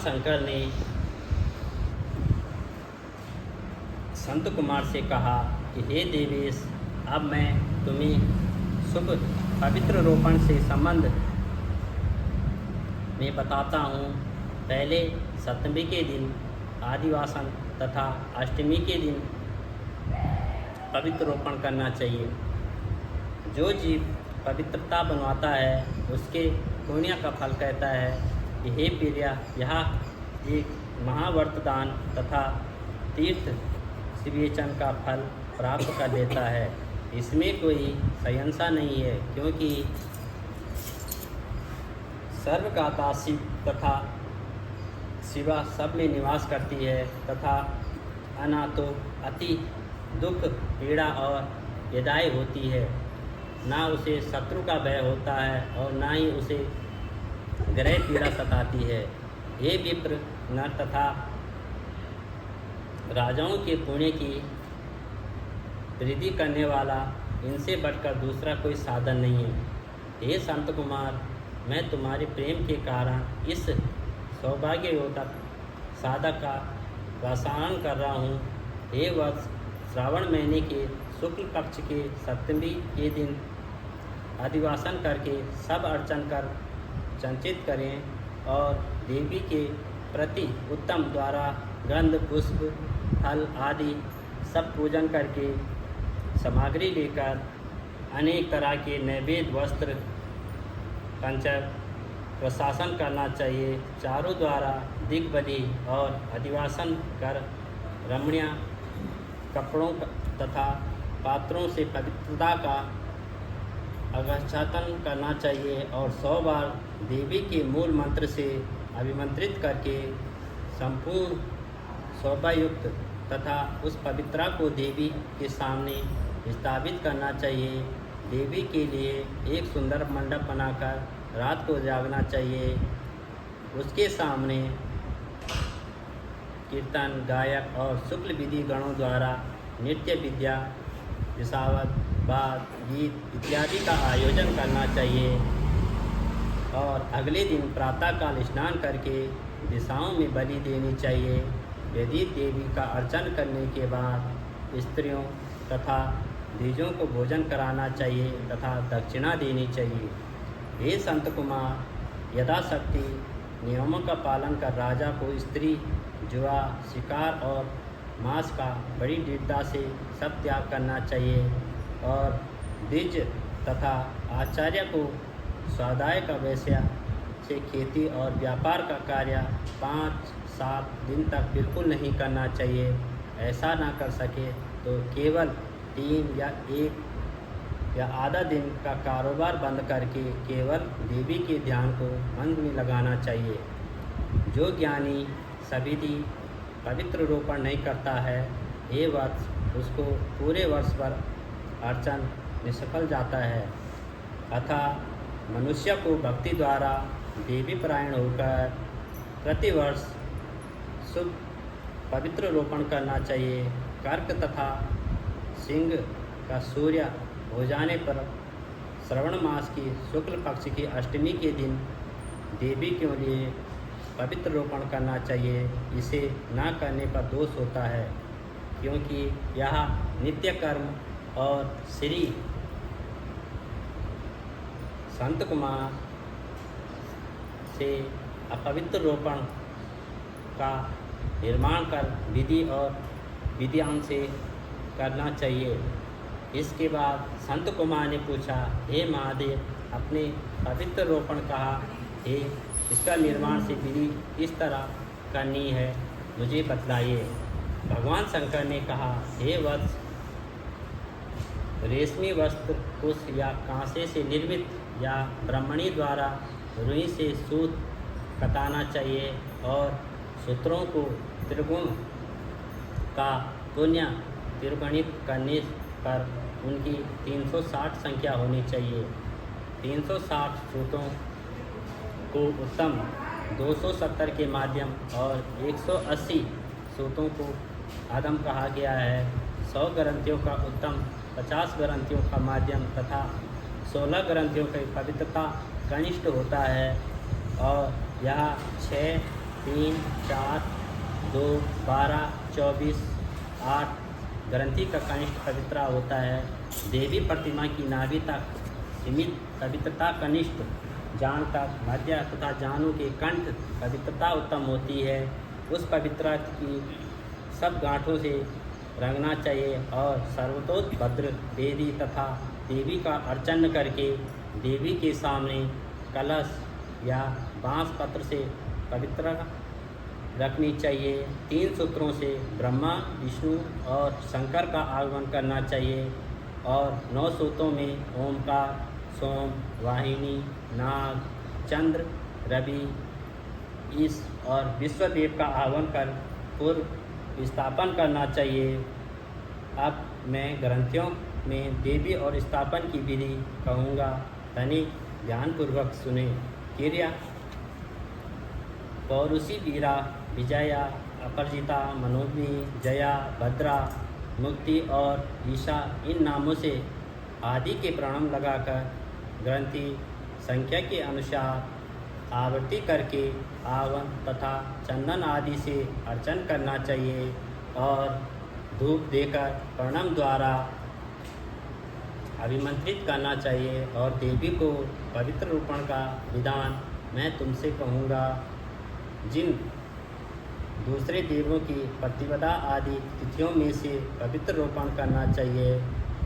शंकर ने संत कुमार से कहा कि हे देवेश, अब मैं तुम्हें शुभ पवित्र रोपण से संबंध में बताता हूँ। पहले सप्तमी के दिन आदिवासन तथा अष्टमी के दिन पवित्र रोपण करना चाहिए। जो जीव पवित्रता बनवाता है उसके पुण्य का फल कहता है कि हे प्रिया, यह एक महाव्रतदान तथा तीर्थ विवेचन का फल प्राप्त कर देता है। इसमें कोई संशय नहीं है, क्योंकि सर्वगाता शिव तथा शिवा सब में निवास करती है तथा अनातो अति दुख पीड़ा और यदाई होती है। ना उसे शत्रु का भय होता है और ना ही उसे ग्रह पीड़ा सताती है। ये विप्र नर तथा राजाओं के पुण्य की वृद्धि करने वाला इनसे बढ़कर दूसरा कोई साधन नहीं है। हे संत कुमार, मैं तुम्हारे प्रेम के कारण इस सौभाग्ययोदक साधक का प्रसारण कर रहा हूँ। हे वत्स, श्रावण महीने के शुक्ल पक्ष के सप्तमी के दिन अधिवासन करके सब अर्चन कर संचित करें और देवी के प्रति उत्तम द्वारा गंध पुष्प फल आदि सब पूजन करके सामग्री लेकर अनेक तरह के नैवेद्य वस्त्र पंचक प्रशासन करना चाहिए। चारों द्वारा दिग्बली और अधिवासन कर रमणीय कपड़ों तथा पात्रों से पवित्रता का अघच्छातन करना चाहिए और 100 बार देवी के मूल मंत्र से अभिमंत्रित करके संपूर्ण शोभायुक्त तथा उस पवित्रता को देवी के सामने स्थापित करना चाहिए। देवी के लिए एक सुंदर मंडप बनाकर रात को जागना चाहिए। उसके सामने कीर्तन गायक और शुक्ल विधि गणों द्वारा नृत्य विद्या विसावत वाद गीत इत्यादि का आयोजन करना चाहिए और अगले दिन प्रातःकाल स्नान करके दिशाओं में बलि देनी चाहिए। यदि देवी का अर्चन करने के बाद स्त्रियों तथा द्विजों को भोजन कराना चाहिए तथा दक्षिणा देनी चाहिए। हे संत कुमार, यथाशक्ति नियमों का पालन कर राजा को स्त्री जुआ शिकार और मांस का बड़ी दृढ़ता से सब त्याग करना चाहिए और द्विज तथा आचार्य को स्वाध्याय का वैश्य से खेती और व्यापार का कार्य 5-7 दिन तक बिल्कुल नहीं करना चाहिए। ऐसा ना कर सके तो केवल 3 या 1 या आधा दिन का कारोबार बंद करके केवल देवी के ध्यान को मन में लगाना चाहिए। जो ज्ञानी सविधि पवित्र रोपण नहीं करता है, हे वत्स, उसको पूरे वर्ष भर अर्चन निष्फल जाता है। अतः मनुष्य को भक्ति द्वारा देवी परायण होकर प्रतिवर्ष शुभ पवित्र रोपण करना चाहिए। कर्क तथा सिंह का सूर्य हो जाने पर श्रवण मास की शुक्ल पक्ष की अष्टमी के दिन देवी के लिए पवित्र रोपण करना चाहिए। इसे ना करने पर दोष होता है, क्योंकि यह नित्य कर्म और श्री संत कुमार से अपवित्र रोपण का निर्माण कर विधि और विधान से करना चाहिए। इसके बाद संत कुमार ने पूछा, हे महादेव, अपने पवित्र रोपण कहा है, इसका निर्माण से विधि किस तरह करनी है, मुझे बतलाइए। भगवान शंकर ने कहा, हे वत्स, रेशमी वस्त्र कुश या कांसे से निर्मित या ब्राह्मणी द्वारा रुई से सूत कताना चाहिए और सूत्रों को त्रिगुण का पुण्य त्रिगुणित करने पर उनकी 360 संख्या होनी चाहिए। 360 सूतों को उत्तम 270 के माध्यम और 180 सूतों को आदम कहा गया है। 100 ग्रंथियों का उत्तम, 50 ग्रंथियों का माध्यम तथा 16 ग्रंथियों की पवित्रता कनिष्ठ होता है और यह 6 3, 4, 2, 12, 24, 8 ग्रंथि का कनिष्ठ पवित्रा होता है। देवी प्रतिमा की नाभि तक सीमित पवित्रता कनिष्ठ जान तक, मध्य तथा जानू के कंठ पवित्रता उत्तम होती है। उस पवित्रता की सब गांठों से रंगना चाहिए और सर्वतोभद्र वेदी तथा देवी का अर्चन करके देवी के सामने कलश या बांस पत्र से पवित्र रखनी चाहिए। 3 सूत्रों से ब्रह्मा, विष्णु और शंकर का आगमन करना चाहिए और 9 सूत्रों में ओमकार, सोम, वाहिनी, नाग, चंद्र, रवि, ईश और विश्वदेव का आह्वान कर पूर्व स्थापन करना चाहिए। अब मैं ग्रंथियों में देवी और स्थापन की विधि कहूँगा, तनिक ध्यानपूर्वक सुने। क्रिया: पौरुषी, वीरा, विजया, अपराजिता, मनोन्मयी, जया, भद्रा, मुक्ति और ईशा इन नामों से आदि के प्रणम लगाकर ग्रंथि संख्या के अनुसार आवृत्ति करके आवन तथा चंदन आदि से अर्चन करना चाहिए और धूप देकर प्रणम द्वारा अभिमंत्रित करना चाहिए और देवी को पवित्र रूपण का विधान मैं तुमसे कहूँगा। जिन दूसरे देवों की प्रतिपदा आदि तिथियों में से पवित्र रोपण करना चाहिए,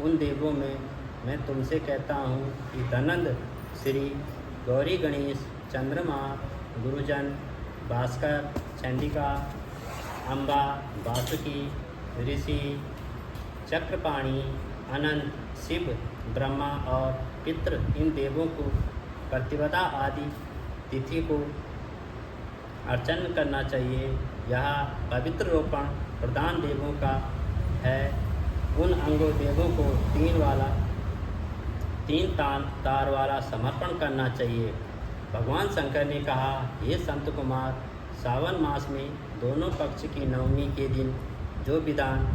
उन देवों में मैं तुमसे कहता हूँ कि धनंद, श्री, गौरी, गणेश, चंद्रमा, गुरुजन, भास्कर, चंडिका, अम्बा, वासुकी, ऋषि, चक्रपाणि, अनंत, शिव, ब्रह्मा और पितृ इन देवों को प्रतिपदा आदि तिथि को अर्चन करना चाहिए। यह पवित्र रोपण प्रधान देवों का है। उन अंगों देवों को 3 तार वाला समर्पण करना चाहिए। भगवान शंकर ने कहा, हे संत कुमार, सावन मास में दोनों पक्ष की नवमी के दिन जो विधान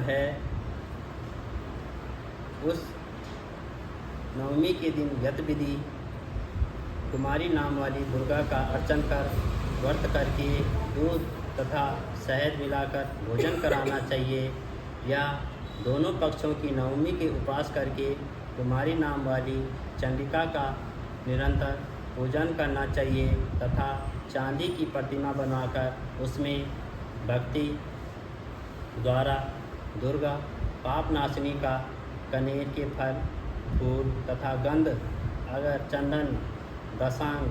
है उस नवमी के दिन यत विधि कुमारी नाम वाली दुर्गा का अर्चन कर व्रत करके दूध तथा शहद मिलाकर भोजन कराना चाहिए। या दोनों पक्षों की नवमी के उपवास करके कुमारी नाम वाली चंडिका का निरंतर पूजन करना चाहिए तथा चांदी की प्रतिमा बनाकर उसमें भक्ति द्वारा दुर्गा पापनाशिनी का कनेर के फल, फूल तथा गंध, अगर चंदन, दशांग,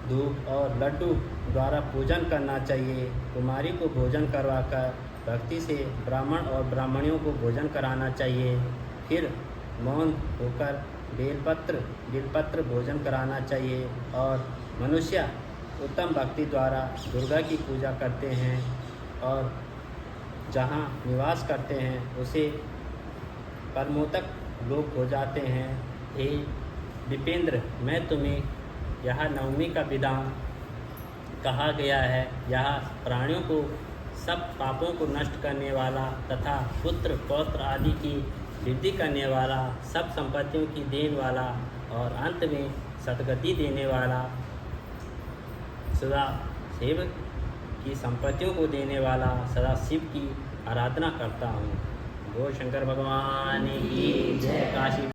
धूप और लड्डू द्वारा पूजन करना चाहिए। कुमारी को भोजन करवाकर भक्ति से ब्राह्मण और ब्राह्मणियों को भोजन कराना चाहिए। फिर मौन होकर बेलपत्र भोजन कराना चाहिए और मनुष्य उत्तम भक्ति द्वारा दुर्गा की पूजा करते हैं और जहाँ निवास करते हैं उसे परमोतक लोग हो जाते हैं। हे विपेंद्र, मैं तुम्हें यह नवमी का विधान कहा गया है। यह प्राणियों को सब पापों को नष्ट करने वाला तथा पुत्र पौत्र आदि की वृद्धि करने वाला, सब संपत्तियों की देने वाला और अंत में सद्गति देने वाला, सदा शिव की संपत्तियों को देने वाला सदा शिव की आराधना करता हूँ। गो शंकर भगवान की जय। काशी